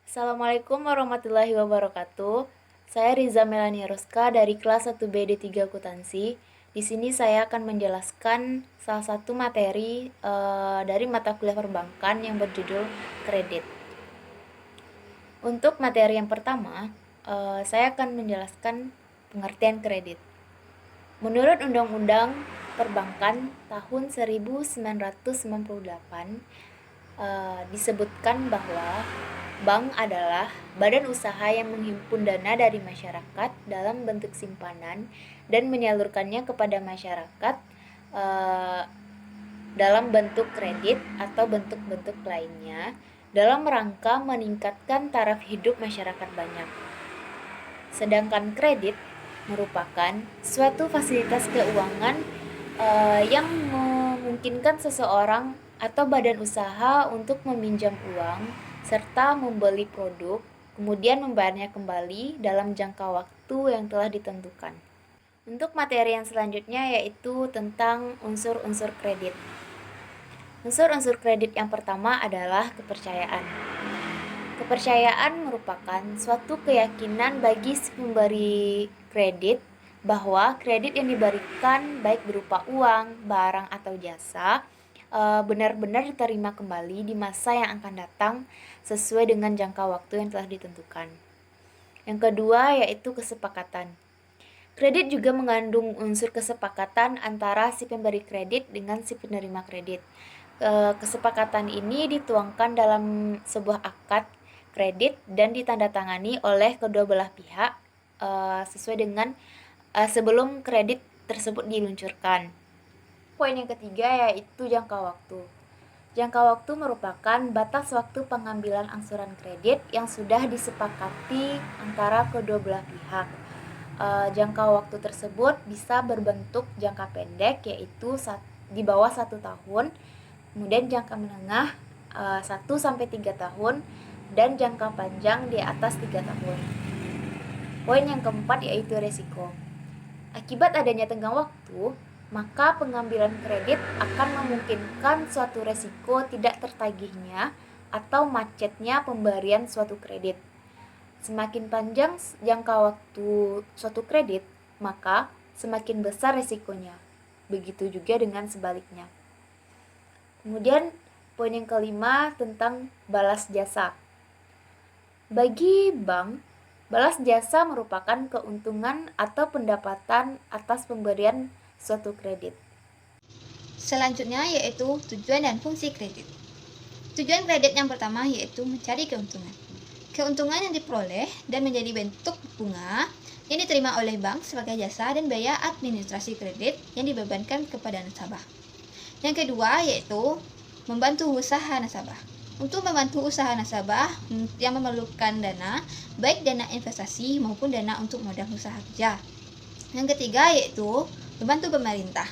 Assalamualaikum warahmatullahi wabarakatuh. Saya Riza Melania Roska dari kelas 1B D3 Akuntansi. Di sini saya akan menjelaskan salah satu materi dari mata kuliah perbankan yang berjudul kredit. Untuk materi yang pertama, saya akan menjelaskan pengertian kredit. Menurut Undang-Undang Perbankan tahun 1998, disebutkan bahwa bank adalah badan usaha yang menghimpun dana dari masyarakat dalam bentuk simpanan dan menyalurkannya kepada masyarakat dalam bentuk kredit atau bentuk-bentuk lainnya dalam rangka meningkatkan taraf hidup masyarakat banyak. Sedangkan kredit merupakan suatu fasilitas keuangan yang memungkinkan seseorang atau badan usaha untuk meminjam uang serta membeli produk, kemudian membayarnya kembali dalam jangka waktu yang telah ditentukan. Untuk materi yang selanjutnya yaitu tentang unsur-unsur kredit. Unsur-unsur kredit yang pertama adalah kepercayaan. Kepercayaan merupakan suatu keyakinan bagi si pemberi kredit bahwa kredit yang diberikan baik berupa uang, barang, atau jasa benar-benar diterima kembali di masa yang akan datang sesuai dengan jangka waktu yang telah ditentukan. Yang kedua yaitu kesepakatan. Kredit juga mengandung unsur kesepakatan antara si pemberi kredit dengan si penerima kredit. Kesepakatan ini dituangkan dalam sebuah akad kredit dan ditandatangani oleh kedua belah pihak sesuai dengan sebelum kredit tersebut diluncurkan. Poin yang ketiga yaitu jangka waktu. Jangka waktu merupakan batas waktu pengambilan angsuran kredit yang sudah disepakati antara kedua belah pihak. Jangka waktu tersebut bisa berbentuk jangka pendek yaitu di bawah 1 tahun, kemudian jangka menengah 1-3 tahun, dan jangka panjang di atas 3 tahun. Poin yang keempat yaitu resiko. Akibat adanya tenggang waktu, maka pengambilan kredit akan memungkinkan suatu resiko tidak tertagihnya atau macetnya pemberian suatu kredit. Semakin panjang jangka waktu suatu kredit, maka semakin besar resikonya. Begitu juga dengan sebaliknya. Kemudian poin yang kelima tentang balas jasa. Bagi bank, balas jasa merupakan keuntungan atau pendapatan atas pemberian suatu kredit. Selanjutnya yaitu tujuan dan fungsi kredit. Tujuan kredit yang pertama yaitu mencari keuntungan. Keuntungan yang diperoleh dan menjadi bentuk bunga yang diterima oleh bank sebagai jasa dan biaya administrasi kredit yang dibebankan kepada nasabah. Yang kedua yaitu membantu usaha nasabah. Untuk membantu usaha nasabah yang memerlukan dana, baik dana investasi maupun dana untuk modal usaha kerja. Yang ketiga yaitu membantu pemerintah.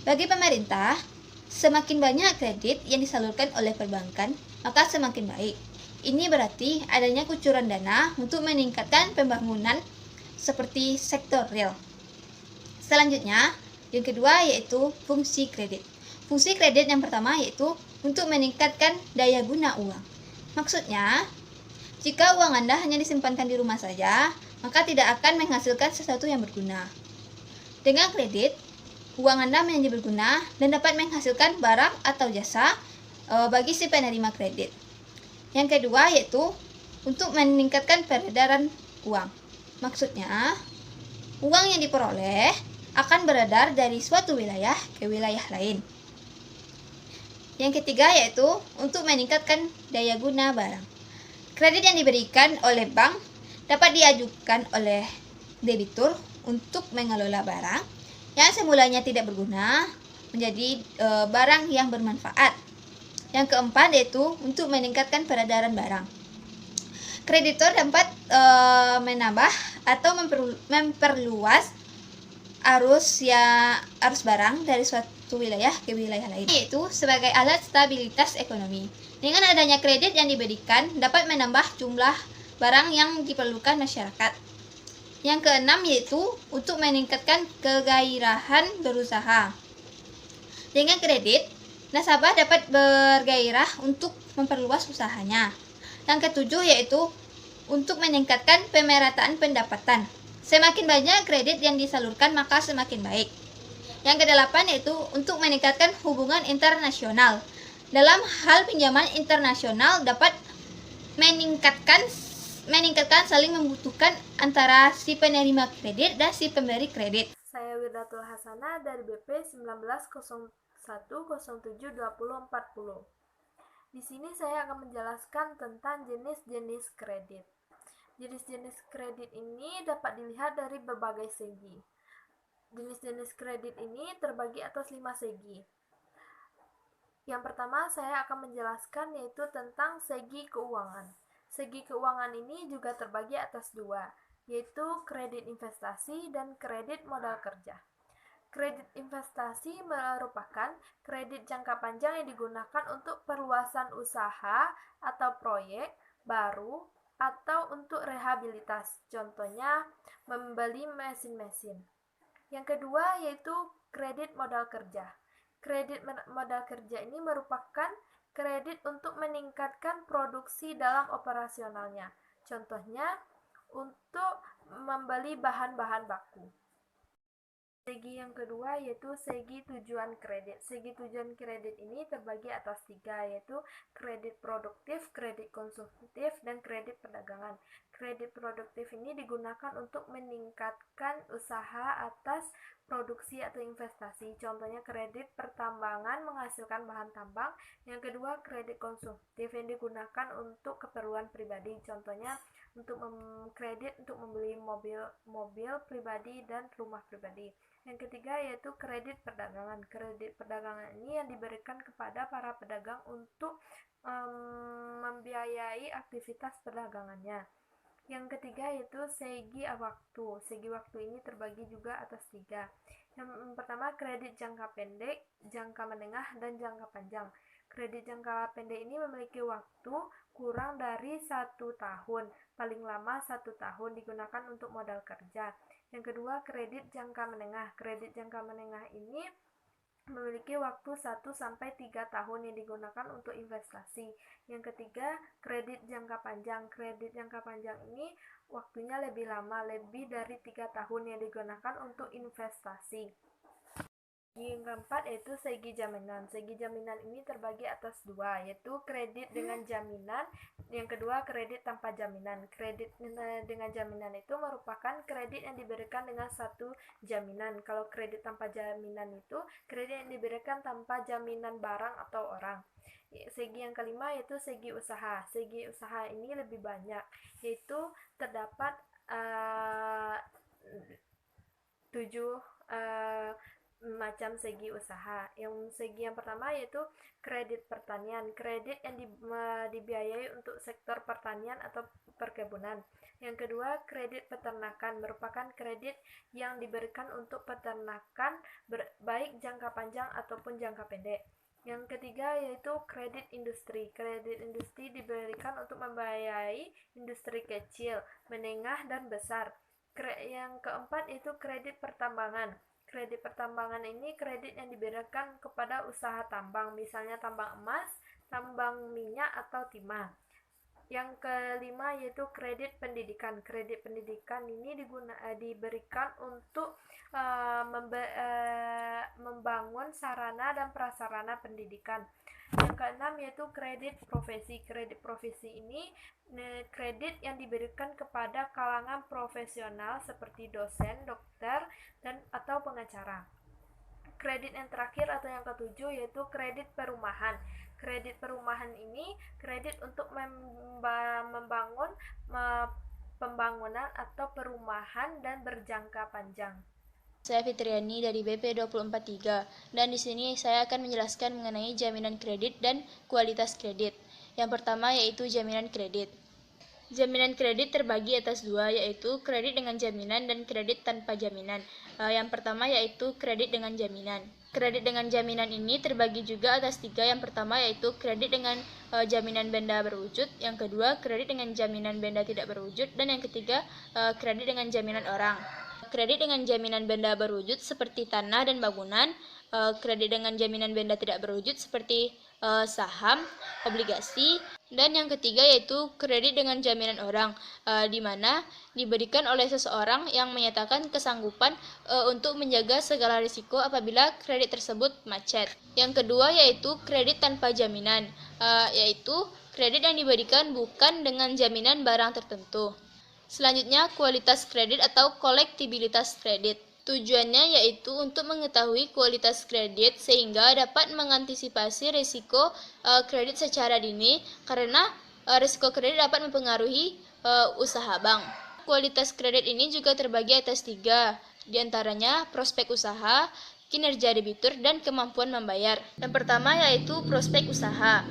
Bagi pemerintah, semakin banyak kredit yang disalurkan oleh perbankan, maka semakin baik. Ini berarti adanya kucuran dana untuk meningkatkan pembangunan seperti sektor real. Selanjutnya, yang kedua yaitu fungsi kredit. Fungsi kredit yang pertama yaitu untuk meningkatkan daya guna uang. Maksudnya, jika uang Anda hanya disimpankan di rumah saja, maka tidak akan menghasilkan sesuatu yang berguna. Dengan kredit, uang Anda menjadi berguna dan dapat menghasilkan barang atau jasa bagi si penerima kredit. Yang kedua yaitu untuk meningkatkan peredaran uang. Maksudnya, uang yang diperoleh akan beredar dari suatu wilayah ke wilayah lain. Yang ketiga yaitu untuk meningkatkan daya guna barang. Kredit yang diberikan oleh bank dapat diajukan oleh debitur untuk mengelola barang yang semulanya tidak berguna menjadi barang yang bermanfaat. Yang keempat yaitu untuk meningkatkan peredaran barang. Kreditor dapat menambah atau memperluas arus barang dari suatu wilayah ke wilayah lain, yaitu sebagai alat stabilitas ekonomi. Dengan adanya kredit yang diberikan dapat menambah jumlah barang yang diperlukan masyarakat. Yang keenam yaitu untuk meningkatkan kegairahan berusaha. Dengan kredit, nasabah dapat bergairah untuk memperluas usahanya. Yang ketujuh yaitu untuk meningkatkan pemerataan pendapatan. Semakin banyak kredit yang disalurkan maka semakin baik. Yang kedelapan yaitu untuk meningkatkan hubungan internasional. Dalam hal pinjaman internasional dapat meningkatkan saling membutuhkan antara si penerima kredit dan si pemberi kredit. Saya Wirdatul Hasanah dari BP 1901072040. Di sini saya akan menjelaskan tentang jenis-jenis kredit. Jenis-jenis kredit ini dapat dilihat dari berbagai segi. Jenis-jenis kredit ini terbagi atas 5 segi. Yang pertama saya akan menjelaskan yaitu tentang segi keuangan. Segi keuangan ini juga terbagi atas 2, yaitu kredit investasi dan kredit modal kerja. Kredit investasi merupakan kredit jangka panjang yang digunakan untuk perluasan usaha atau proyek baru atau untuk rehabilitas, contohnya membeli mesin-mesin. Yang kedua yaitu kredit modal kerja. Kredit modal kerja ini merupakan kredit untuk meningkatkan produksi dalam operasionalnya, contohnya untuk membeli bahan-bahan baku. Segi yang kedua yaitu segi tujuan kredit. Segi tujuan kredit ini terbagi atas 3, yaitu kredit produktif, kredit konsumtif, dan kredit perdagangan. Kredit produktif ini digunakan untuk meningkatkan usaha atas produksi atau investasi. Contohnya kredit pertambangan menghasilkan bahan tambang. Yang kedua kredit konsumtif yang digunakan untuk keperluan pribadi. Contohnya untuk kredit untuk membeli mobil pribadi dan rumah pribadi. Yang ketiga yaitu kredit perdagangan. Kredit perdagangan ini yang diberikan kepada para pedagang untuk membiayai aktivitas perdagangannya. Yang ketiga yaitu segi waktu. Segi waktu ini terbagi juga atas 3. Yang pertama kredit jangka pendek, jangka menengah, dan jangka panjang. Kredit jangka pendek ini memiliki waktu kurang dari 1 tahun, paling lama 1 tahun, digunakan untuk modal kerja. Yang kedua kredit jangka menengah. Kredit jangka menengah ini memiliki waktu 1-3 tahun yang digunakan untuk investasi. Yang ketiga kredit jangka panjang. Kredit jangka panjang ini waktunya lebih lama, lebih dari 3 tahun yang digunakan untuk investasi. Yang keempat yaitu segi jaminan. Segi jaminan ini terbagi atas 2, yaitu kredit dengan jaminan. Yang kedua kredit tanpa jaminan. Kredit dengan jaminan itu merupakan kredit yang diberikan dengan satu jaminan. Kalau kredit tanpa jaminan itu kredit yang diberikan tanpa jaminan barang atau orang. Segi yang kelima yaitu segi usaha. Segi usaha ini lebih banyak, yaitu terdapat 7 macam segi usaha. Segi yang pertama yaitu kredit pertanian. Kredit yang dibiayai untuk sektor pertanian atau perkebunan. Yang kedua kredit peternakan, merupakan kredit yang diberikan untuk peternakan baik jangka panjang ataupun jangka pendek. Yang ketiga yaitu kredit industri. Kredit industri diberikan untuk membiayai industri kecil, menengah, dan besar. Yang keempat yaitu kredit pertambangan. Kredit pertambangan ini kredit yang diberikan kepada usaha tambang, misalnya tambang emas, tambang minyak, atau timah. Yang kelima yaitu kredit pendidikan. Kredit pendidikan ini diberikan untuk membangun sarana dan prasarana pendidikan. Yang keenam yaitu kredit profesi. Kredit profesi ini kredit yang diberikan kepada kalangan profesional seperti dosen, dokter, dan atau pengacara. Kredit yang terakhir atau yang ketujuh yaitu kredit perumahan. Kredit perumahan ini kredit untuk membangun pembangunan atau perumahan dan berjangka panjang. Saya Fitriani dari BP 243 dan di sini saya akan menjelaskan mengenai jaminan kredit dan kualitas kredit. Yang pertama yaitu jaminan kredit. Jaminan kredit terbagi atas 2, yaitu kredit dengan jaminan dan kredit tanpa jaminan. Yang pertama yaitu kredit dengan jaminan. Kredit dengan jaminan ini terbagi juga atas 3. Yang pertama yaitu kredit dengan jaminan benda berwujud. Yang kedua kredit dengan jaminan benda tidak berwujud. Dan yang ketiga kredit dengan jaminan orang. Kredit dengan jaminan benda berwujud seperti tanah dan bangunan. Kredit dengan jaminan benda tidak berwujud seperti saham, obligasi, Dan yang ketiga yaitu kredit dengan jaminan orang, di mana diberikan oleh seseorang yang menyatakan kesanggupan untuk menjaga segala risiko apabila kredit tersebut macet. Yang kedua yaitu kredit tanpa jaminan, yaitu kredit yang diberikan bukan dengan jaminan barang tertentu. Selanjutnya, kualitas kredit atau kolektibilitas kredit. Tujuannya yaitu untuk mengetahui kualitas kredit sehingga dapat mengantisipasi risiko kredit secara dini, karena risiko kredit dapat mempengaruhi usaha bank. Kualitas kredit ini juga terbagi atas 3, diantaranya prospek usaha, kinerja debitur, dan kemampuan membayar. Yang pertama yaitu prospek usaha,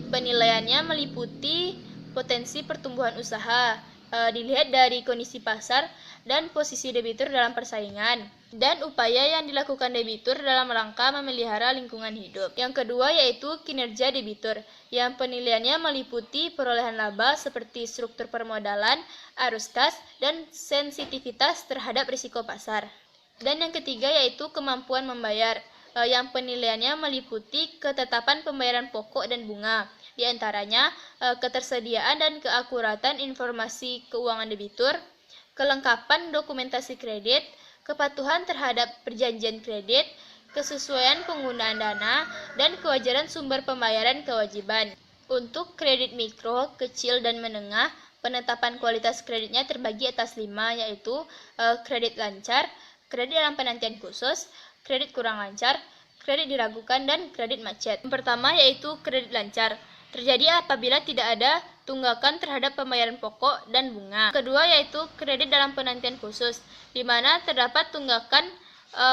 penilaiannya meliputi potensi pertumbuhan usaha, dilihat dari kondisi pasar dan posisi debitur dalam persaingan, dan upaya yang dilakukan debitur dalam rangka memelihara lingkungan hidup. Yang kedua yaitu kinerja debitur, yang penilaiannya meliputi perolehan laba seperti struktur permodalan, arus kas, dan sensitivitas terhadap risiko pasar. Dan yang ketiga yaitu kemampuan membayar, yang penilaiannya meliputi ketetapan pembayaran pokok dan bunga, di antaranya ketersediaan dan keakuratan informasi keuangan debitur, kelengkapan dokumentasi kredit, kepatuhan terhadap perjanjian kredit, kesesuaian penggunaan dana, dan kewajaran sumber pembayaran kewajiban. Untuk kredit mikro, kecil, dan menengah, penetapan kualitas kreditnya terbagi atas 5, yaitu kredit lancar, kredit dalam penantian khusus, kredit kurang lancar, kredit diragukan, dan kredit macet. Yang pertama yaitu kredit lancar. Terjadi apabila tidak ada tunggakan terhadap pembayaran pokok dan bunga. Kedua yaitu kredit dalam penantian khusus, di mana terdapat tunggakan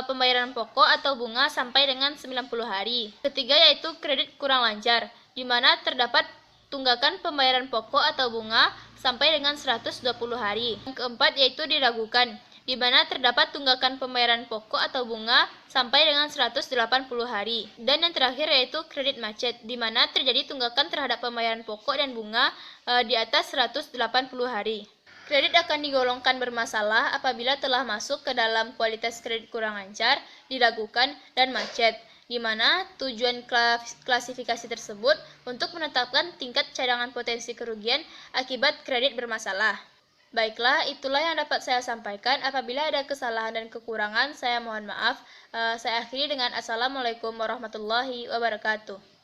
pembayaran pokok atau bunga sampai dengan 90 hari. Ketiga yaitu kredit kurang lancar, di mana terdapat tunggakan pembayaran pokok atau bunga sampai dengan 120 hari. Yang keempat yaitu diragukan, di mana terdapat tunggakan pembayaran pokok atau bunga sampai dengan 180 hari. Dan yang terakhir yaitu kredit macet, di mana terjadi tunggakan terhadap pembayaran pokok dan bunga di atas 180 hari. Kredit akan digolongkan bermasalah apabila telah masuk ke dalam kualitas kredit kurang lancar, diragukan, dan macet, di mana tujuan klasifikasi tersebut untuk menetapkan tingkat cadangan potensi kerugian akibat kredit bermasalah. Baiklah, itulah yang dapat saya sampaikan. Apabila ada kesalahan dan kekurangan, saya mohon maaf. Saya akhiri dengan Assalamualaikum warahmatullahi wabarakatuh.